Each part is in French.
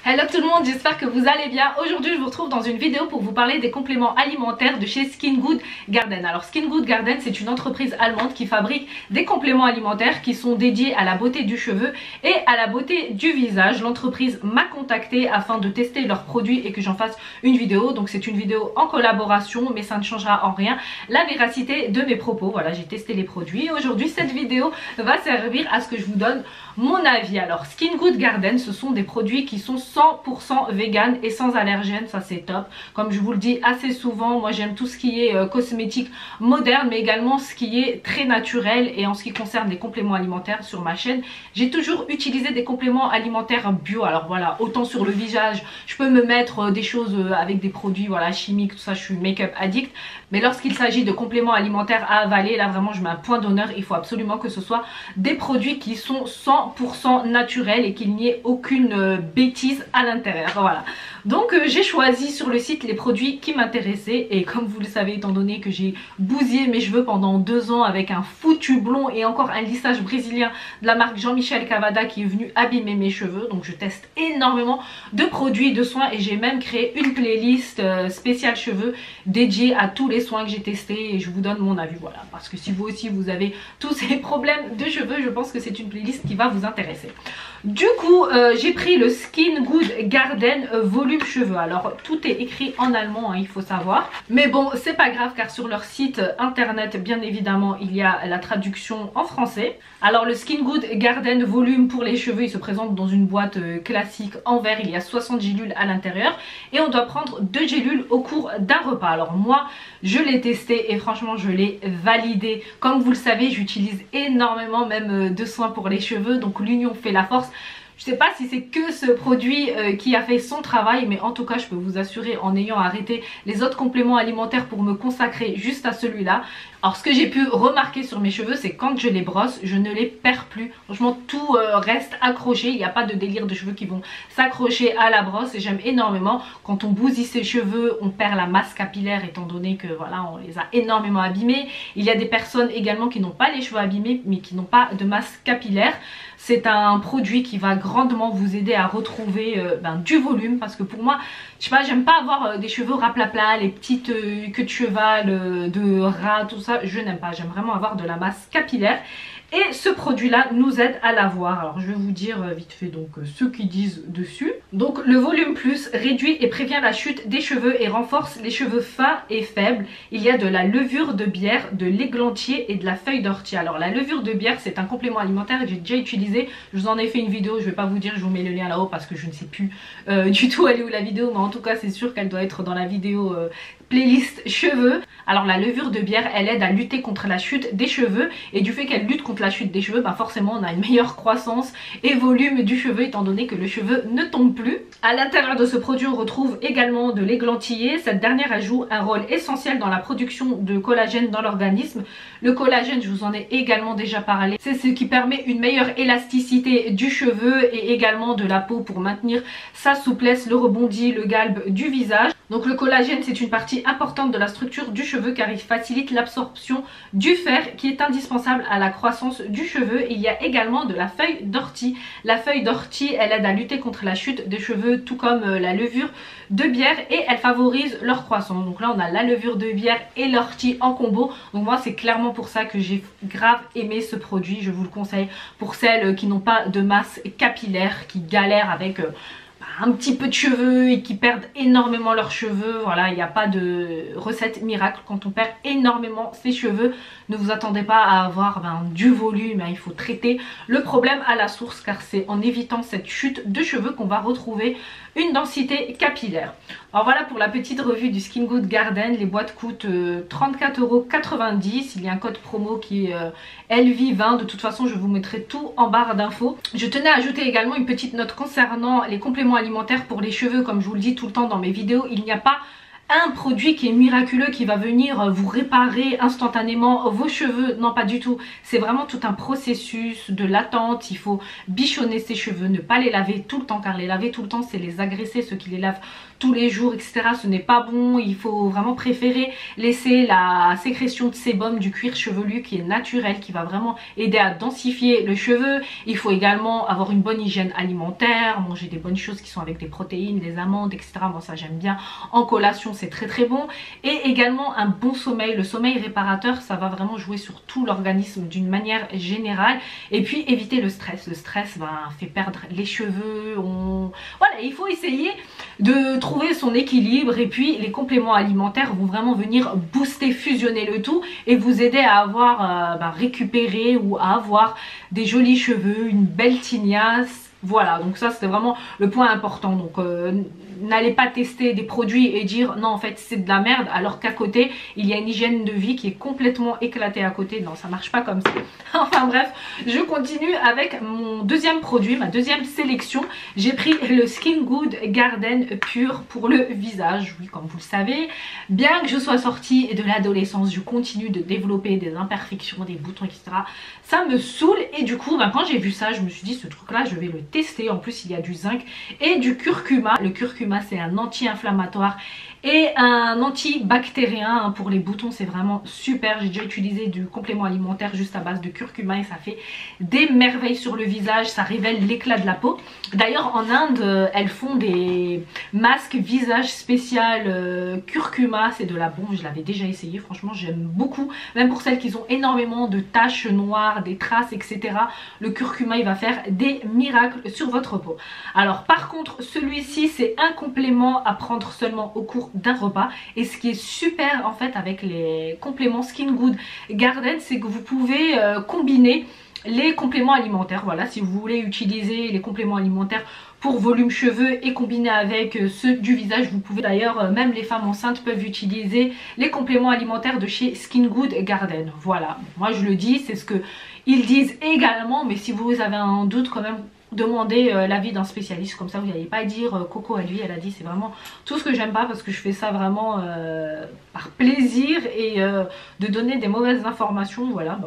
Hello tout le monde, j'espère que vous allez bien. Aujourd'hui je vous retrouve dans une vidéo pour vous parler des compléments alimentaires de chez Skin Good Garden. Alors Skin Good Garden, c'est une entreprise allemande qui fabrique des compléments alimentaires qui sont dédiés à la beauté du cheveu et à la beauté du visage. L'entreprise m'a contacté afin de tester leurs produits et que j'en fasse une vidéo. Donc c'est une vidéo en collaboration, mais ça ne changera en rien la véracité de mes propos. Voilà, j'ai testé les produits et aujourd'hui cette vidéo va servir à ce que je vous donne mon avis. Alors Skin Good Garden, ce sont des produits qui sont 100% vegan et sans allergènes, ça c'est top. Comme je vous le dis assez souvent, moi j'aime tout ce qui est cosmétique moderne, mais également ce qui est très naturel. Et en ce qui concerne les compléments alimentaires sur ma chaîne, j'ai toujours utilisé des compléments alimentaires bio. Alors voilà, autant sur le visage, je peux me mettre des choses avec des produits voilà chimiques, tout ça, je suis make-up addict. Mais lorsqu'il s'agit de compléments alimentaires à avaler, là vraiment je mets un point d'honneur. Il faut absolument que ce soit des produits qui sont 100% naturels et qu'il n'y ait aucune bêtise à l'intérieur. Voilà, donc j'ai choisi sur le site les produits qui m'intéressaient. Et comme vous le savez, étant donné que j'ai bousillé mes cheveux pendant 2 ans avec un foutu blond et encore un lissage brésilien de la marque Jean-Michel Cavada qui est venu abîmer mes cheveux, donc je teste énormément de produits de soins et j'ai même créé une playlist spéciale cheveux dédiée à tous les soins que j'ai testés et je vous donne mon avis. Voilà, parce que si vous aussi vous avez tous ces problèmes de cheveux, je pense que c'est une playlist qui va vous intéresser. Du coup j'ai pris le Skin Good Garden volume cheveux. Alors tout est écrit en allemand hein, il faut savoir, mais bon c'est pas grave car sur leur site internet bien évidemment il y a la traduction en français. Alors le Skin Good Garden volume pour les cheveux, il se présente dans une boîte classique en verre. Il y a 60 gélules à l'intérieur et on doit prendre 2 gélules au cours d'un repas. Alors moi je l'ai testé et franchement je l'ai validé. Comme vous le savez, j'utilise énormément même de soins pour les cheveux, donc l'union fait la force. Je sais pas si c'est que ce produit qui a fait son travail, mais en tout cas je peux vous assurer, en ayant arrêté les autres compléments alimentaires pour me consacrer juste à celui-là. Alors ce que j'ai pu remarquer sur mes cheveux, c'est quand je les brosse, je ne les perds plus. Franchement tout reste accroché, il n'y a pas de délire de cheveux qui vont s'accrocher à la brosse et j'aime énormément. Quand on bousille ses cheveux, on perd la masse capillaire étant donné que voilà, on les a énormément abîmés. Il y a des personnes également qui n'ont pas les cheveux abîmés mais qui n'ont pas de masse capillaire. C'est un produit qui va grandement vous aider à retrouver du volume, parce que pour moi, je sais pas, j'aime pas avoir des cheveux raplapla, les petites queues de cheval, de rat, tout ça, je n'aime pas. J'aime vraiment avoir de la masse capillaire. Et ce produit là nous aide à l'avoir. Alors je vais vous dire vite fait donc ce qu'ils disent dessus. Donc le volume plus réduit et prévient la chute des cheveux et renforce les cheveux fins et faibles. Il y a de la levure de bière, de l'églantier et de la feuille d'ortie. Alors la levure de bière c'est un complément alimentaire que j'ai déjà utilisé. Je vous en ai fait une vidéo, je vais pas vous dire, je vous mets le lien là-haut parce que je ne sais plus du tout elle est où la vidéo. Mais en tout cas c'est sûr qu'elle doit être dans la vidéo playlist cheveux. Alors la levure de bière elle aide à lutter contre la chute des cheveux et du fait qu'elle lutte contre la chute des cheveux, forcément on a une meilleure croissance et volume du cheveu étant donné que le cheveu ne tombe plus. À l'intérieur de ce produit on retrouve également de l'églantiller. Cette dernière joue un rôle essentiel dans la production de collagène dans l'organisme. Le collagène, je vous en ai également déjà parlé, c'est ce qui permet une meilleure élasticité du cheveu et également de la peau pour maintenir sa souplesse, le rebondi, le galbe du visage. Donc le collagène c'est une partie importante de la structure du cheveu car il facilite l'absorption du fer qui est indispensable à la croissance du cheveu. Et il y a également de la feuille d'ortie. La feuille d'ortie elle aide à lutter contre la chute des cheveux tout comme la levure de bière et elle favorise leur croissance. Donc là on a la levure de bière et l'ortie en combo. Donc moi c'est clairement pour ça que j'ai grave aimé ce produit. Je vous le conseille pour celles qui n'ont pas de masse capillaire, qui galèrent avec un petit peu de cheveux et qui perdent énormément leurs cheveux. Voilà, il n'y a pas de recette miracle quand on perd énormément ses cheveux. Ne vous attendez pas à avoir du volume, il faut traiter le problème à la source car c'est en évitant cette chute de cheveux qu'on va retrouver une densité capillaire. Alors voilà pour la petite revue du Skin Good Garden. Les boîtes coûtent 34,90 €. Il y a un code promo qui est LV20. De toute façon je vous mettrai tout en barre d'infos. Je tenais à ajouter également une petite note concernant les compléments alimentaires pour les cheveux. Comme je vous le dis tout le temps dans mes vidéos, il n'y a pas un produit qui est miraculeux, qui va venir vous réparer instantanément vos cheveux. Non, pas du tout. C'est vraiment tout un processus de l'attente. Il faut bichonner ses cheveux, ne pas les laver tout le temps, car les laver tout le temps, c'est les agresser, ceux qui les lavent tous les jours, etc. Ce n'est pas bon. Il faut vraiment préférer laisser la sécrétion de sébum du cuir chevelu qui est naturel, qui va vraiment aider à densifier le cheveu. Il faut également avoir une bonne hygiène alimentaire, manger des bonnes choses qui sont avec des protéines, des amandes, etc. Moi, ça j'aime bien. En collation, c'est très très bon. Et également un bon sommeil. Le sommeil réparateur, ça va vraiment jouer sur tout l'organisme d'une manière générale. Et puis éviter le stress. Le stress fait perdre les cheveux. Voilà, il faut essayer de trouver son équilibre, et puis les compléments alimentaires vont vraiment venir booster, fusionner le tout et vous aider à avoir récupéré ou à avoir des jolis cheveux, une belle tignasse. Voilà, donc ça c'était vraiment le point important. Donc n'allez pas tester des produits et dire non en fait c'est de la merde, alors qu'à côté il y a une hygiène de vie qui est complètement éclatée à côté. Non, ça marche pas comme ça. Enfin bref, je continue avec mon deuxième produit, ma deuxième sélection. J'ai pris le Skin Good Garden Pure pour le visage. Oui, comme vous le savez, bien que je sois sortie de l'adolescence, je continue de développer des imperfections, des boutons, etc. Ça me saoule, et du coup quand j'ai vu ça, je me suis dit ce truc là je vais le tester. En plus il y a du zinc et du curcuma. Le curcuma c'est un anti-inflammatoire et un antibactérien pour les boutons, c'est vraiment super. J'ai déjà utilisé du complément alimentaire juste à base de curcuma et ça fait des merveilles sur le visage, ça révèle l'éclat de la peau. D'ailleurs en Inde elles font des masques visage spécial curcuma, c'est de la bombe. Je l'avais déjà essayé, franchement j'aime beaucoup, même pour celles qui ont énormément de taches noires, des traces, etc. Le curcuma il va faire des miracles sur votre peau. Alors par contre celui-ci c'est un complément à prendre seulement au cours d'un repas, et ce qui est super en fait avec les compléments Skin Good Garden, c'est que vous pouvez combiner les compléments alimentaires. Voilà, si vous voulez utiliser les compléments alimentaires pour volume cheveux et combiner avec ceux du visage, vous pouvez. D'ailleurs même les femmes enceintes peuvent utiliser les compléments alimentaires de chez Skin Good Garden. Voilà, moi je le dis, c'est ce que ils disent également, mais si vous avez un doute quand même, demandez l'avis d'un spécialiste, comme ça vous n'allez pas dire Coco à lui elle a dit. C'est vraiment tout ce que j'aime pas, parce que je fais ça vraiment par plaisir, et de donner des mauvaises informations, voilà,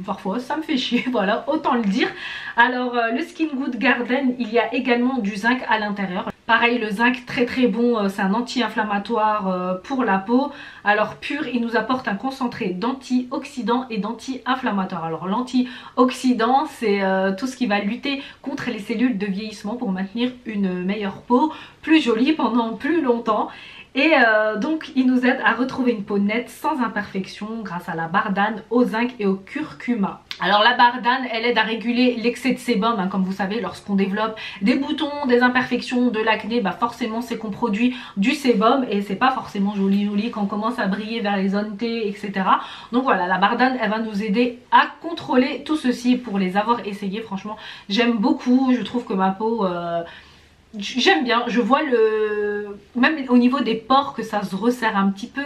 parfois ça me fait chier, voilà, autant le dire. Alors le Skin Good Garden, il y a également du zinc à l'intérieur. Pareil, le zinc très très bon, c'est un anti-inflammatoire pour la peau. Alors pur, il nous apporte un concentré d'antioxydants et d'anti-inflammatoires. Alors l'antioxydant, c'est tout ce qui va lutter contre les cellules de vieillissement pour maintenir une meilleure peau, plus jolie pendant plus longtemps. Et donc il nous aide à retrouver une peau nette sans imperfection grâce à la bardane, au zinc et au curcuma. Alors la bardane, elle aide à réguler l'excès de sébum, hein, comme vous savez, lorsqu'on développe des boutons, des imperfections, de l'acné, forcément c'est qu'on produit du sébum, et c'est pas forcément joli quand on commence à briller vers les zones T, etc. Donc voilà, la bardane elle va nous aider à contrôler tout ceci. Pour les avoir essayés, franchement j'aime beaucoup, je trouve que ma peau... j'aime bien, je vois même au niveau des pores que ça se resserre un petit peu,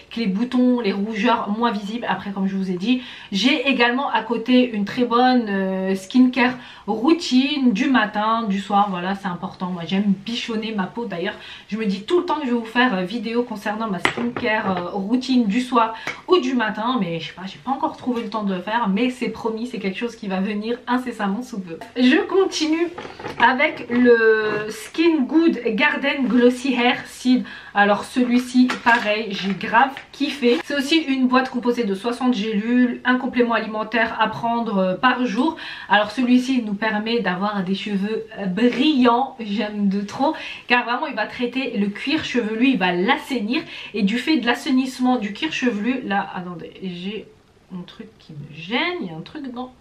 que les boutons, les rougeurs moins visibles. Après comme je vous ai dit, j'ai également à côté une très bonne skincare routine du matin, du soir. Voilà, c'est important, moi j'aime bichonner ma peau. D'ailleurs je me dis tout le temps que je vais vous faire vidéo concernant ma skincare routine du soir ou du matin, mais je sais pas, j'ai pas encore trouvé le temps de le faire, mais c'est promis, c'est quelque chose qui va venir incessamment sous peu. Je continue avec le Skin Good Garden Glossy Hair Seed. Alors celui-ci pareil, j'ai grave kiffé. C'est aussi une boîte composée de 60 gélules, un complément alimentaire à prendre par jour. Alors celui-ci nous permet d'avoir des cheveux brillants, j'aime de trop, car vraiment il va traiter le cuir chevelu, il va l'assainir, et du fait de l'assainissement du cuir chevelu, là attendez, j'ai mon truc qui me gêne, il y a un truc dedans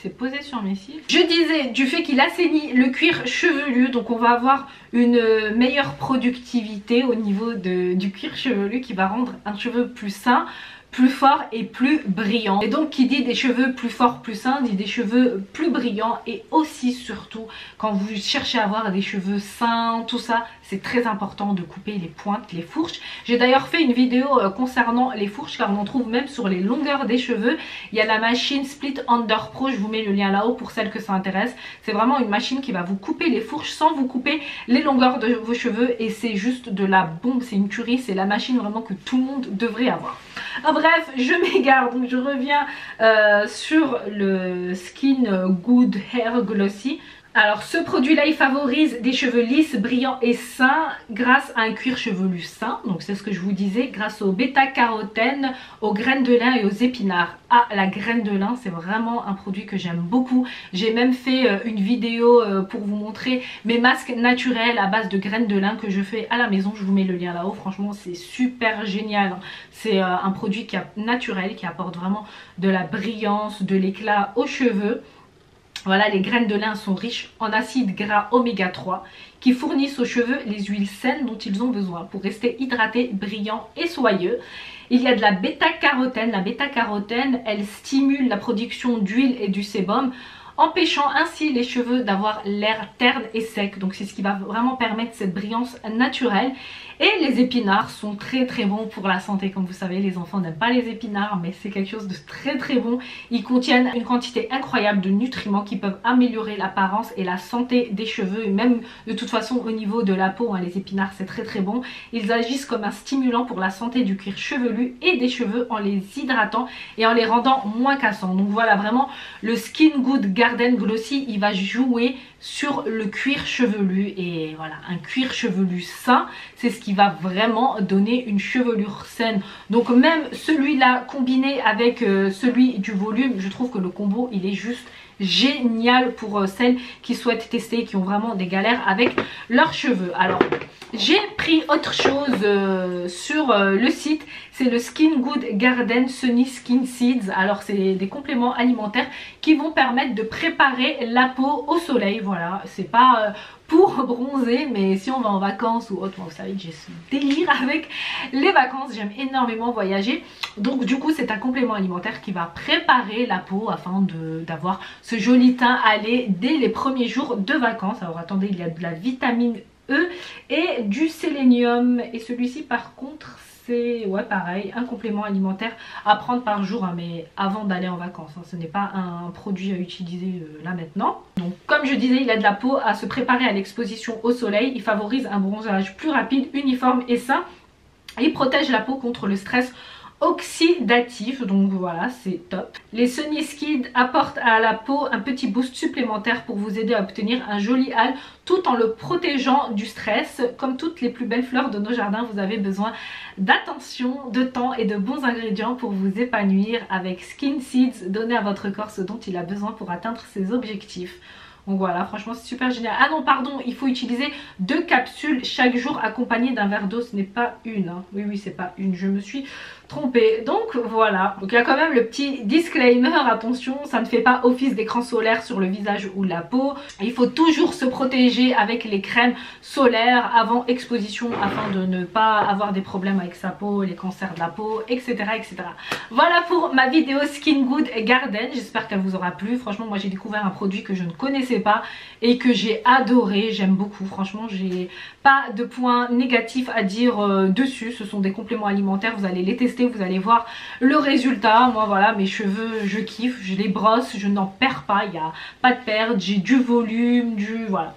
s'est posé sur mes cils. Je disais, du fait qu'il assainit le cuir chevelu, donc on va avoir une meilleure productivité au niveau du cuir chevelu, qui va rendre un cheveu plus sain, plus fort et plus brillant. Et donc qui dit des cheveux plus forts, plus sains, dit des cheveux plus brillants. Et aussi surtout quand vous cherchez à avoir des cheveux sains, tout ça, c'est très important de couper les pointes, les fourches. J'ai d'ailleurs fait une vidéo concernant les fourches car on en trouve même sur les longueurs des cheveux. Il y a la machine Split Under Pro, je vous mets le lien là-haut pour celles que ça intéresse. C'est vraiment une machine qui va vous couper les fourches sans vous couper les longueurs de vos cheveux et c'est juste de la bombe, c'est une tuerie, c'est la machine vraiment que tout le monde devrait avoir. Ah, bref, je m'égare, donc je reviens sur le Skin Good Hair Glossy. Alors ce produit là il favorise des cheveux lisses, brillants et sains grâce à un cuir chevelu sain. Donc c'est ce que je vous disais, grâce au bêta-carotène, aux graines de lin et aux épinards. Ah, la graine de lin c'est vraiment un produit que j'aime beaucoup. J'ai même fait une vidéo pour vous montrer mes masques naturels à base de graines de lin que je fais à la maison. Je vous mets le lien là-haut, franchement c'est super génial. C'est un produit naturel qui apporte vraiment de la brillance, de l'éclat aux cheveux. Voilà, les graines de lin sont riches en acides gras oméga 3 qui fournissent aux cheveux les huiles saines dont ils ont besoin pour rester hydratés, brillants et soyeux. Il y a de la bêta-carotène. La bêta-carotène, elle stimule la production d'huile et du sébum, empêchant ainsi les cheveux d'avoir l'air terne et sec. Donc c'est ce qui va vraiment permettre cette brillance naturelle. Et les épinards sont très bons pour la santé. Comme vous savez, les enfants n'aiment pas les épinards, mais c'est quelque chose de très bon. Ils contiennent une quantité incroyable de nutriments qui peuvent améliorer l'apparence et la santé des cheveux. Et même de toute façon au niveau de la peau, hein, les épinards c'est très bon. Ils agissent comme un stimulant pour la santé du cuir chevelu et des cheveux en les hydratant et en les rendant moins cassants. Donc voilà, vraiment le Skin Good Garden Glossy, il va jouer sur le cuir chevelu. Et voilà, un cuir chevelu sain, c'est ce qui va vraiment donner une chevelure saine. Donc même celui-là combiné avec celui du volume, je trouve que le combo il est juste génial pour celles qui souhaitent tester, qui ont vraiment des galères avec leurs cheveux. Alors j'ai pris autre chose sur le site, c'est le Skin Good Garden Sunny Skin Seeds. Alors c'est des compléments alimentaires qui vont permettre de préparer la peau au soleil. Voilà, c'est pas pour bronzer, mais si on va en vacances ou autre, vous savez que j'ai ce délire avec les vacances, j'aime énormément voyager. Donc du coup c'est un complément alimentaire qui va préparer la peau afin d'avoir ce joli teint allé dès les premiers jours de vacances. Alors attendez, il y a de la vitamine E et du sélénium, et celui-ci par contre c'est ouais pareil, un complément alimentaire à prendre par jour, hein, mais avant d'aller en vacances, hein. Ce n'est pas un produit à utiliser là maintenant. Donc comme je disais, il aide la peau à se préparer à l'exposition au soleil, il favorise un bronzage plus rapide, uniforme et sain, et il protège la peau contre le stress oxydatif, donc voilà, c'est top. Les Sunny Skin apportent à la peau un petit boost supplémentaire pour vous aider à obtenir un joli hâle tout en le protégeant du stress. Comme toutes les plus belles fleurs de nos jardins, vous avez besoin d'attention, de temps et de bons ingrédients pour vous épanouir. Avec Skin Seeds, donnez à votre corps ce dont il a besoin pour atteindre ses objectifs. Donc voilà, franchement c'est super génial. Ah non pardon, il faut utiliser 2 capsules chaque jour accompagnées d'un verre d'eau. Ce n'est pas une, hein. Oui c'est pas une, je me suis trompée. Donc voilà, donc il y a quand même le petit disclaimer, attention, ça ne fait pas office d'écran solaire sur le visage ou la peau. Il faut toujours se protéger avec les crèmes solaires avant exposition afin de ne pas avoir des problèmes avec sa peau, les cancers de la peau, etc. Voilà pour ma vidéo Skin Good Garden, j'espère qu'elle vous aura plu. Franchement moi j'ai découvert un produit que je ne connaissais pas et que j'ai adoré, j'aime beaucoup. Franchement j'ai pas de points négatifs à dire dessus. Ce sont des compléments alimentaires, vous allez les tester, vous allez voir le résultat. Moi voilà, mes cheveux je kiffe, je les brosse, je n'en perds pas, il n'y a pas de perte, j'ai du volume, voilà.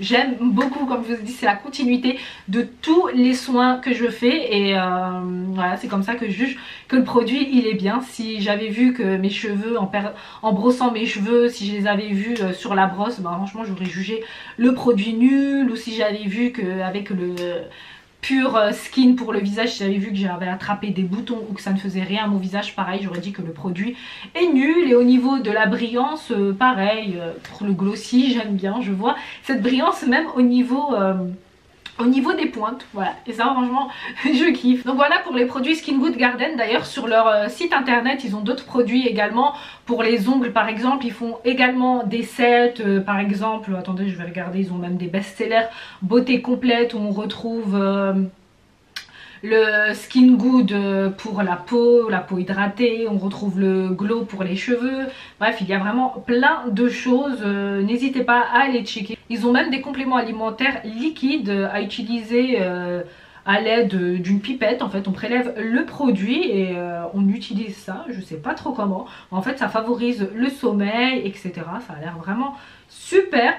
J'aime beaucoup, comme je vous ai dit, c'est la continuité de tous les soins que je fais et voilà, c'est comme ça que je juge que le produit il est bien. Si j'avais vu que mes cheveux, en brossant mes cheveux, si je les avais vus sur la brosse, bah, franchement j'aurais jugé le produit nul. Ou si j'avais vu qu'avec le Pure Skin pour le visage, si j'avais vu que j'avais attrapé des boutons ou que ça ne faisait rien à mon visage, pareil j'aurais dit que le produit est nul. Et au niveau de la brillance, pareil, pour le glossy j'aime bien, je vois cette brillance même au niveau des pointes, voilà, et ça franchement je kiffe. Donc voilà pour les produits Skin Good Garden. D'ailleurs sur leur site internet ils ont d'autres produits également. Pour les ongles par exemple, ils font également des sets, par exemple, attendez je vais regarder, ils ont même des best-sellers beauté complète où on retrouve le Skin Good pour la peau hydratée, on retrouve le Glow pour les cheveux. Bref, il y a vraiment plein de choses, n'hésitez pas à aller checker. Ils ont même des compléments alimentaires liquides à utiliser à l'aide d'une pipette. En fait, on prélève le produit et on utilise ça, je sais pas trop comment. En fait, ça favorise le sommeil, etc. Ça a l'air vraiment super.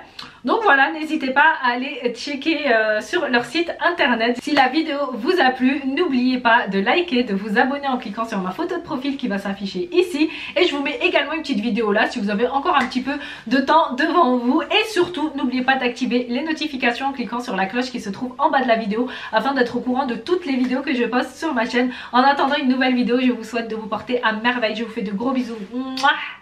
Donc voilà, n'hésitez pas à aller checker sur leur site internet. Si la vidéo vous a plu, n'oubliez pas de liker, de vous abonner en cliquant sur ma photo de profil qui va s'afficher ici. Et je vous mets également une petite vidéo là si vous avez encore un petit peu de temps devant vous. Et surtout, n'oubliez pas d'activer les notifications en cliquant sur la cloche qui se trouve en bas de la vidéo afin d'être au courant de toutes les vidéos que je poste sur ma chaîne. En attendant une nouvelle vidéo, je vous souhaite de vous porter à merveille. Je vous fais de gros bisous. Mouah.